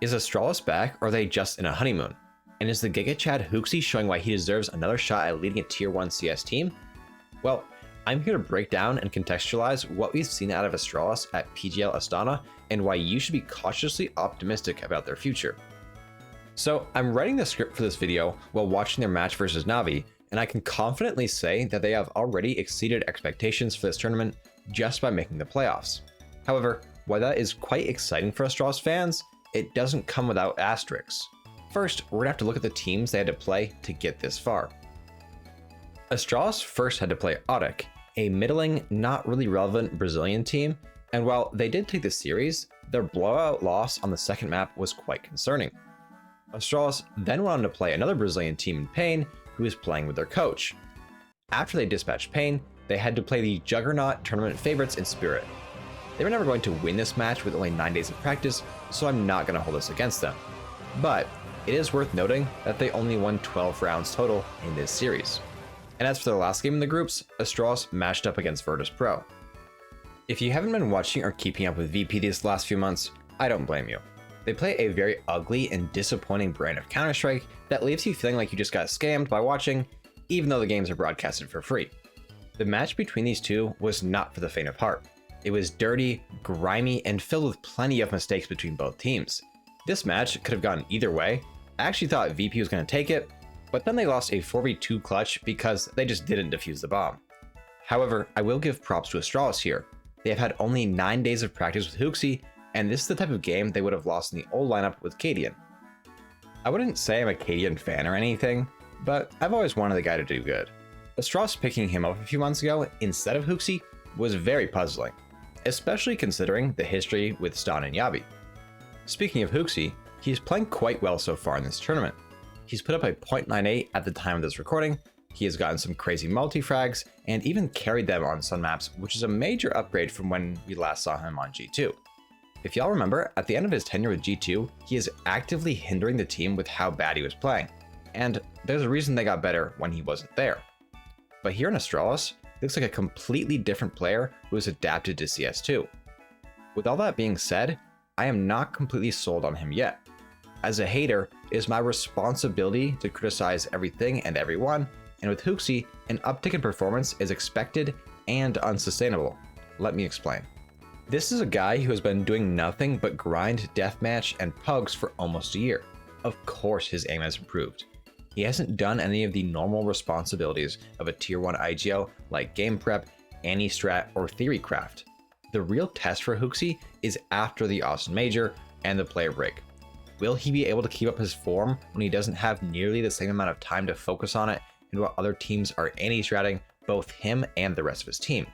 Is Astralis back, or are they just in a honeymoon? And is the Giga Chad Hooxi showing why he deserves another shot at leading a Tier 1 CS team? Well, I'm here to break down and contextualize what we've seen out of Astralis at PGL Astana and why you should be cautiously optimistic about their future. So I'm writing the script for this video while watching their match versus Navi, and I can confidently say that they have already exceeded expectations for this tournament just by making the playoffs. However, while that is quite exciting for Astralis fans, it doesn't come without asterisks. First, we're gonna have to look at the teams they had to play to get this far. Astralis first had to play Audic, a middling, not really relevant Brazilian team, and while they did take the series, their blowout loss on the second map was quite concerning. Astralis then went on to play another Brazilian team in Pain, who was playing with their coach. After they dispatched Pain, they had to play the Juggernaut tournament favorites in Spirit. They were never going to win this match with only 9 days of practice, so I'm not going to hold this against them. But it is worth noting that they only won 12 rounds total in this series. And as for their last game in the groups, Astralis matched up against Virtus Pro. If you haven't been watching or keeping up with VP these last few months, I don't blame you. They play a very ugly and disappointing brand of Counter-Strike that leaves you feeling like you just got scammed by watching, even though the games are broadcasted for free. The match between these two was not for the faint of heart. It was dirty, grimy, and filled with plenty of mistakes between both teams. This match could have gone either way. I actually thought VP was going to take it, but then they lost a 4v2 clutch because they just didn't defuse the bomb. However, I will give props to Astralis here. They have had only 9 days of practice with Hooxi, and this is the type of game they would have lost in the old lineup with Cadian. I wouldn't say I'm a Cadian fan or anything, but I've always wanted the guy to do good. Astralis picking him up a few months ago instead of Hooxi was very puzzling, especially considering the history with Stan and Yabi. Speaking of Hooxi, he's playing quite well so far in this tournament. He's put up a .98 at the time of this recording, he has gotten some crazy multi-frags, and even carried them on some maps, which is a major upgrade from when we last saw him on G2. If y'all remember, at the end of his tenure with G2, he is actively hindering the team with how bad he was playing, and there's a reason they got better when he wasn't there. But here in Astralis, he looks like a completely different player who has adapted to CS2. With all that being said, I am not completely sold on him yet. As a hater, it is my responsibility to criticize everything and everyone, and with Hooxi, an uptick in performance is expected and unsustainable. Let me explain. This is a guy who has been doing nothing but grind deathmatch and pugs for almost a year. Of course his aim has improved. He hasn't done any of the normal responsibilities of a tier 1 IGL like game prep, anti-strat, or theory craft. The real test for Hooxi is after the Austin Major and the player break. Will he be able to keep up his form when he doesn't have nearly the same amount of time to focus on it, and while other teams are anti-stratting both him and the rest of his team?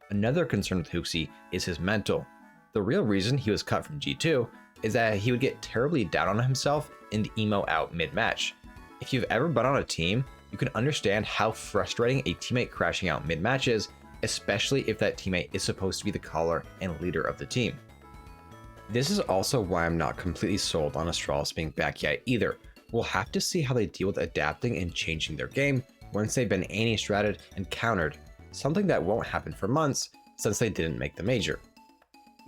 Another concern with Hooxi is his mental. The real reason he was cut from G2 is that he would get terribly down on himself and emo out mid-match. If you've ever been on a team, you can understand how frustrating a teammate crashing out mid-match is, especially if that teammate is supposed to be the caller and leader of the team. This is also why I'm not completely sold on Astralis being back yet either. We'll have to see how they deal with adapting and changing their game once they've been anti-stratted and countered, something that won't happen for months since they didn't make the major.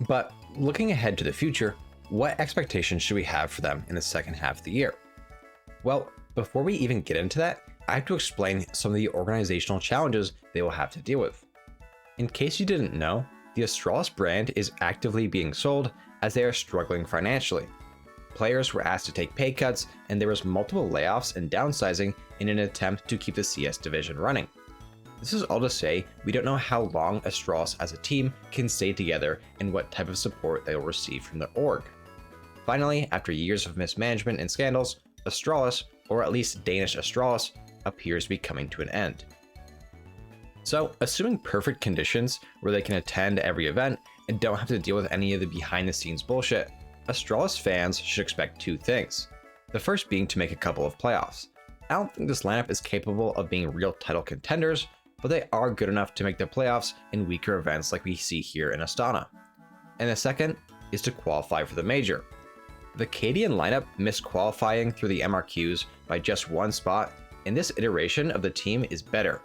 But looking ahead to the future, what expectations should we have for them in the second half of the year? Well, before we even get into that, I have to explain some of the organizational challenges they will have to deal with. In case you didn't know, the Astralis brand is actively being sold as they are struggling financially. Players were asked to take pay cuts, and there was multiple layoffs and downsizing in an attempt to keep the CS division running. This is all to say, we don't know how long Astralis as a team can stay together and what type of support they will receive from the org. Finally, after years of mismanagement and scandals, Astralis, or at least Danish Astralis, appears to be coming to an end. So, assuming perfect conditions where they can attend every event and don't have to deal with any of the behind-the-scenes bullshit, Astralis fans should expect two things. The first being to make a couple of playoffs. I don't think this lineup is capable of being real title contenders, but they are good enough to make the playoffs in weaker events like we see here in Astana. And the second is to qualify for the major. The Cadian lineup missed qualifying through the MRQs by just one spot, and this iteration of the team is better.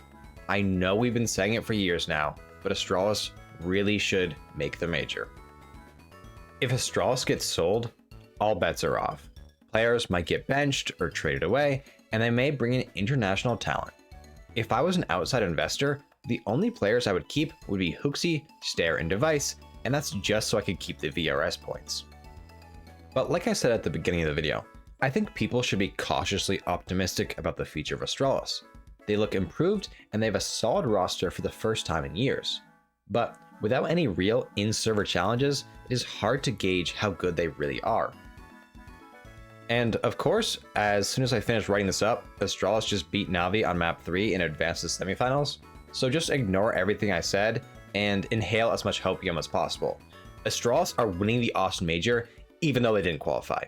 I know we've been saying it for years now, but Astralis really should make the major. If Astralis gets sold, all bets are off. Players might get benched or traded away, and they may bring in international talent. If I was an outside investor, the only players I would keep would be Hooxi, Stare, and Device, and that's just so I could keep the VRS points. But like I said at the beginning of the video, I think people should be cautiously optimistic about the future of Astralis. They look improved and they have a solid roster for the first time in years. But without any real in-server challenges, it is hard to gauge how good they really are. And of course, as soon as I finish writing this up, Astralis just beat Navi on map 3 and advanced to semifinals, so just ignore everything I said and inhale as much hopium as possible. Astralis are winning the Austin Major even though they didn't qualify.